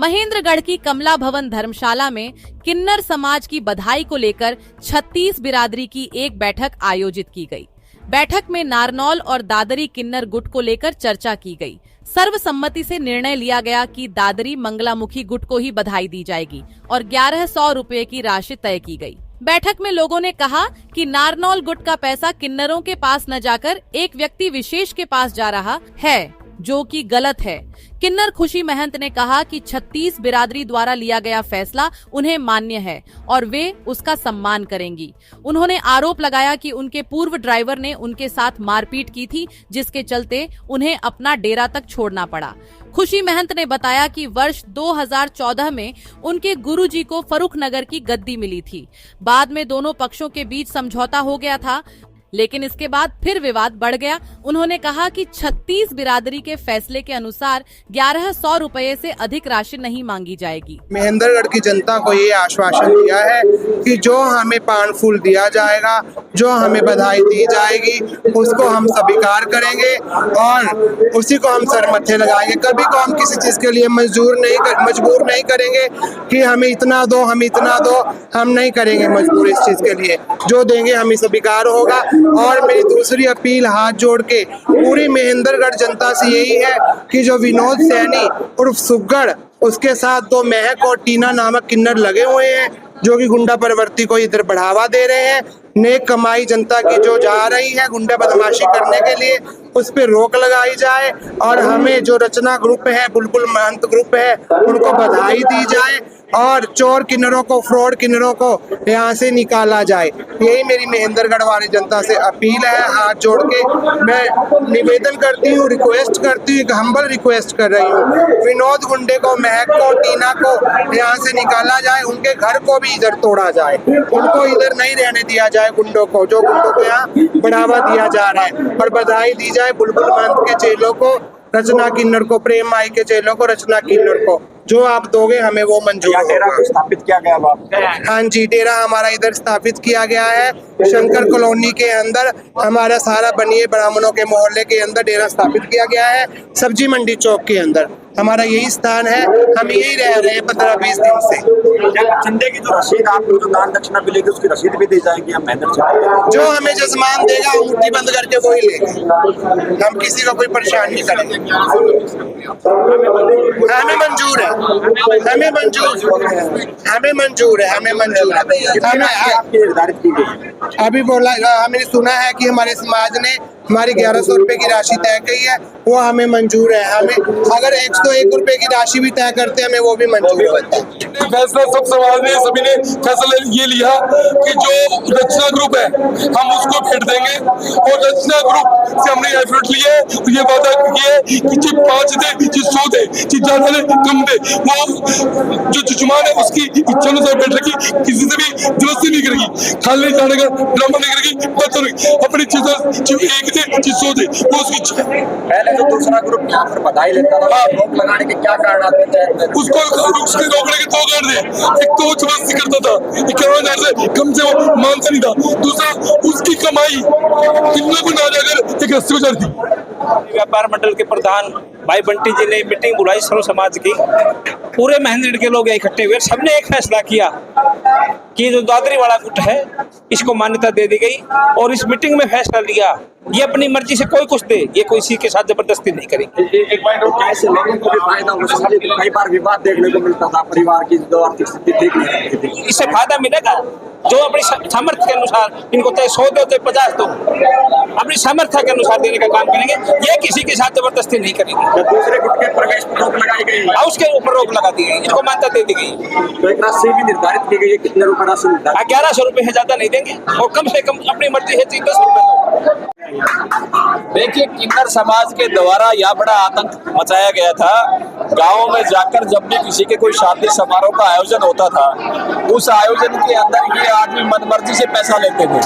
महेंद्रगढ़ की कमला भवन धर्मशाला में किन्नर समाज की बधाई को लेकर 36 बिरादरी की एक बैठक आयोजित की गई। बैठक में नारनौल और दादरी किन्नर गुट को लेकर चर्चा की गई। सर्वसम्मति से निर्णय लिया गया कि दादरी मंगलामुखी गुट को ही बधाई दी जाएगी और 1100 रुपए की राशि तय की गई। बैठक में लोगों ने कहा कि नारनौल गुट का पैसा किन्नरों के पास न जाकर एक व्यक्ति विशेष के पास जा रहा है, जो कि गलत है। किन्नर खुशी महंत ने कहा कि 36 बिरादरी द्वारा लिया गया फैसला उन्हें मान्य है और वे उसका सम्मान करेंगी। उन्होंने आरोप लगाया कि उनके पूर्व ड्राइवर ने उनके साथ मारपीट की थी, जिसके चलते उन्हें अपना डेरा तक छोड़ना पड़ा। खुशी महंत ने बताया कि वर्ष 2014 में उनके गुरुजी को फर्रुखनगर की गद्दी मिली थी। बाद में दोनों पक्षों के बीच समझौता हो गया था, लेकिन इसके बाद फिर विवाद बढ़ गया। उन्होंने कहा कि 36 बिरादरी के फैसले के अनुसार 1100 रुपए से अधिक राशि नहीं मांगी जाएगी। महेंद्रगढ़ की जनता को ये आश्वासन दिया है कि जो हमें पान फूल दिया जाएगा, जो हमें बधाई दी जाएगी, उसको हम स्वीकार करेंगे और उसी को हम सर मत्थे लगाएंगे। कभी को हम किसी चीज के लिए मजबूर नहीं करेंगे कि हमें इतना दो, हम इतना दो। हम नहीं करेंगे मजबूर इस चीज के लिए। जो देंगे हमें स्वीकार होगा। और मेरी दूसरी अपील हाथ जोड़ के पूरी महेंद्रगढ़ जनता से यही है कि जो विनोद सैनी उर्फ सुग्गड़, उसके साथ 2 महक और टीना नामक किन्नर लगे हुए हैं, जो कि गुंडा प्रवृत्ति को इधर बढ़ावा दे रहे हैं। नेक कमाई जनता की जो जा रही है गुंडा बदमाशी करने के लिए, उस पर रोक लगाई जाए और हमें जो रचना ग्रुप है, बुलबुल महंत ग्रुप है, उनको बधाई दी जाए और चोर किन्नरों को, फ्रॉड किन्नरों को यहाँ से निकाला जाए। यही मेरी महेंद्रगढ़ वाली जनता से अपील है। हाथ जोड़ के मैं निवेदन करती हूँ, रिक्वेस्ट करती हूँ, एक हम्बल रिक्वेस्ट कर रही हूँ। विनोद गुंडे को, महक को, टीना को यहाँ से निकाला जाए। उनके घर को भी इधर तोड़ा जाए। उनको इधर नहीं रहने दिया जाए। गुंडों को, जो गुंडों को यहाँ बढ़ावा दिया जा रहा है, और बधाई दी जाए बुलबुल महंत के चेलों को, रचना किन्नर को, प्रेम माई के चेलों को, रचना किन्नर को। जो आप दोगे हमें वो मंजूर है। डेरा स्थापित किया गया। हाँ जी, डेरा हमारा इधर स्थापित किया गया है। शंकर कॉलोनी के अंदर हमारा सारा बनिए ब्राह्मणों के मोहल्ले के अंदर डेरा स्थापित किया गया है। सब्जी मंडी चौक के अंदर हमारा यही स्थान है। हम यही रह रहे हैं 15-20 दिन से। चंदे की जो रसीद, आपको जो दान दक्षिणा मिलेगी, उसकी रसीद भी दी जाएगी। हम मेहनत जो हमें जजमान देगा हम मुट्ठी बंद करके वही लेंगे। हम किसी को कोई परेशान नहीं करेंगे। हमें मंजूर है, हमें मंजूर है। निर्धारित की गई। अभी बोला, हमने सुना है कि हमारे समाज ने हमारी 1100 रुपए की राशि तय की है, वो हमें मंजूर है। हमें अगर 101 रुपए की राशि भी तय करते हैं, हमें वो भी मंजूर होता है। फैसला सब समाज ने, सभी ने फैसला ये लिया कि जो रचना ग्रुप है हम उसको भेंट देंगे, और रचना ग्रुप से हमने एफर्ट लिए तो ये वादा किया कि जो 5 दे, जो 100 दे, जो ज्यादा दे, कम दे, वो जो जुजुमान है उसकी इच्छा अनुसार भेंट रखी। किसी से भी जबरदस्ती नहीं करेगी, खाली जाने का ड्रामा नहीं करेगी, अपनी चीजों जो 1 दे, जो 100 दे, वो उसकी इच्छा है। पहले जो दूसरा ग्रुप यहाँ पर बधाई लेता था, रोक लगाने के क्या कारण आते थे? उसको रोकने के 2 कारण थे। एक तो वो जबरदस्ती करता था, 51,000 से कम से वो मानता नहीं था। दूसरा, उसकी कमाई किन्नरों को ना जाकर एक रस्ते को जाती। व्यापार मंडल के प्रधान भाई बंटी जी ने मीटिंग बुलाई सर्व समाज की। पूरे महेंद्रगढ़ के लोग इकट्ठे हुए, सबने एक फैसला किया कि जो दादरी वाला गुट है इसको मान्यता दे दी गई, और इस मीटिंग में फैसला लिया ये अपनी मर्जी से कोई कुछ दे, ये कोई किसी के साथ जबरदस्ती नहीं करेगी। एक बार तो कैसे लेने को भी फायदा हो सकता है। कई बार विवाद देखने को मिलता था, परिवार की जो आर्थिक स्थिति ठीक नहीं थी। इससे फायदा मिलेगा जो अपनी सामर्थ्य के अनुसार, इनको चाहे 100 दो चाहे 50 दो, अपनी सामर्थ्य के अनुसार देने का काम करेंगे। ये किसी के साथ जबरदस्ती नहीं करेंगे। दूसरे गुट के प्रवेश पर रोक लगाई गई, उसके ऊपर रोक लगा दी गई, इसको मान्यता दे दी गई। तो एक राशि भी निर्धारित की गई है। कितने रुपए राशि निर्धारित? 1100 रुपए है, ज्यादा नहीं देंगे, और कम से कम अपनी मर्जी है 10 रुपए। देखिए, किन्नर समाज के द्वारा यह बड़ा आतंक मचाया गया था। गाँव में जाकर जब भी किसी के कोई शादी समारोह का आयोजन होता था, उस आयोजन के अंदर ये आदमी मनमर्जी से पैसा लेते थे।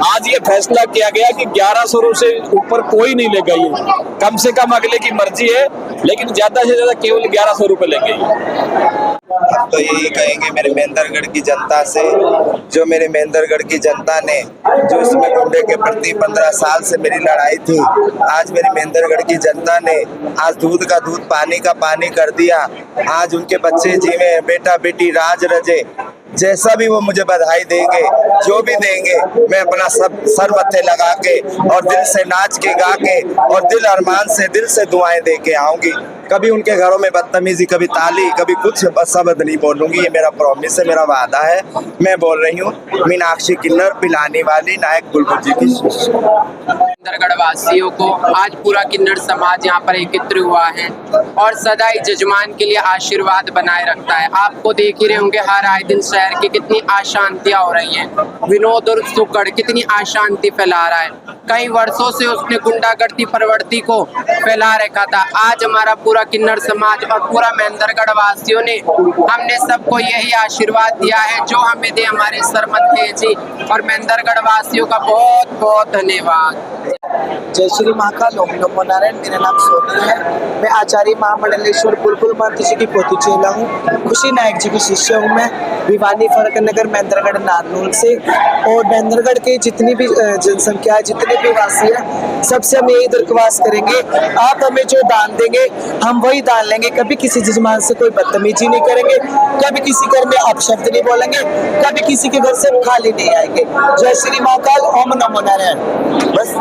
आज ये फैसला किया गया कि 1100 से ऊपर कोई नहीं लेगा। ये कम से कम अगले की मर्जी है, लेकिन ज्यादा से ज्यादा केवल 1100 रुपए लेंगे। हम तो यही कहेंगे मेरे महेंद्रगढ़ की जनता से, जो मेरे महेंद्रगढ़ की जनता ने जो इसमें गुंडे के प्रति 15 साल से मेरी लड़ाई थी, आज मेरी महेंद्रगढ़ की जनता ने आज दूध का दूध पानी का पानी कर दिया। आज उनके बच्चे जीवे, बेटा बेटी राज रजे। जैसा भी वो मुझे बधाई देंगे, जो भी देंगे, मैं अपना सब सर मत्थे लगा के और दिल से नाच के गा के और दिल अरमान से दिल से दुआएं दे के आऊंगी। कभी उनके घरों में बदतमीजी, कभी ताली, कभी कुछ शब्द नहीं बोलूंगी। ये मेरा प्रॉमिस है, मेरा वादा है। मैं बोल रही हूँ मीनाक्षी किन्नर, पिलानी वाली, नायक बुलबुल जी की शिष्य। महेंद्रगढ़ वासियों को आज पूरा किन्नर समाज यहाँ पर एकत्र हुआ है और सदा ही जजमान के लिए आशीर्वाद बनाए रखता है। आपको देख ही रहे होंगे हर आए दिन शहर की कितनी अशांतियां हो रही हैं। विनोद और सुकड़ कितनी अशांति फैला रहा है। कई वर्षों से उसने गुंडागर्दी प्रवृत्ति को फैला रखा था। आज हमारा पूरा किन्नर समाज और पूरा महेंद्रगढ़ वासियों ने हमने सबको यही आशीर्वाद दिया है जो हमें दे हमारे सरमत्थे जी। और महेंद्रगढ़ वासियों का बहुत बहुत धन्यवाद। जय श्री महाकाल, ओम नमो नारायण। मेरा नाम सोनी है। मैं आचार्य महामंडलेश्वर बुलबुल महंत जी की पोती चेला हूँ। खुशी नायक जी की शिष्य हूँ मैं, भिवानी फरक नगर महेंद्रगढ़ नारनूल से। और महेंद्रगढ़ के जितनी भी जनसंख्या है, जितने भी वासी है, सबसे हम यही दरख्वास्त करेंगे, आप हमें जो दान देंगे हम वही दान लेंगे। कभी किसी जजमान से कोई बदतमीजी नहीं करेंगे, कभी किसी घर में अपशब्द नहीं बोलेंगे, कभी किसी के घर से खाली नहीं आएंगे। जय श्री महाकाल, ओम नमो नारायण। बस।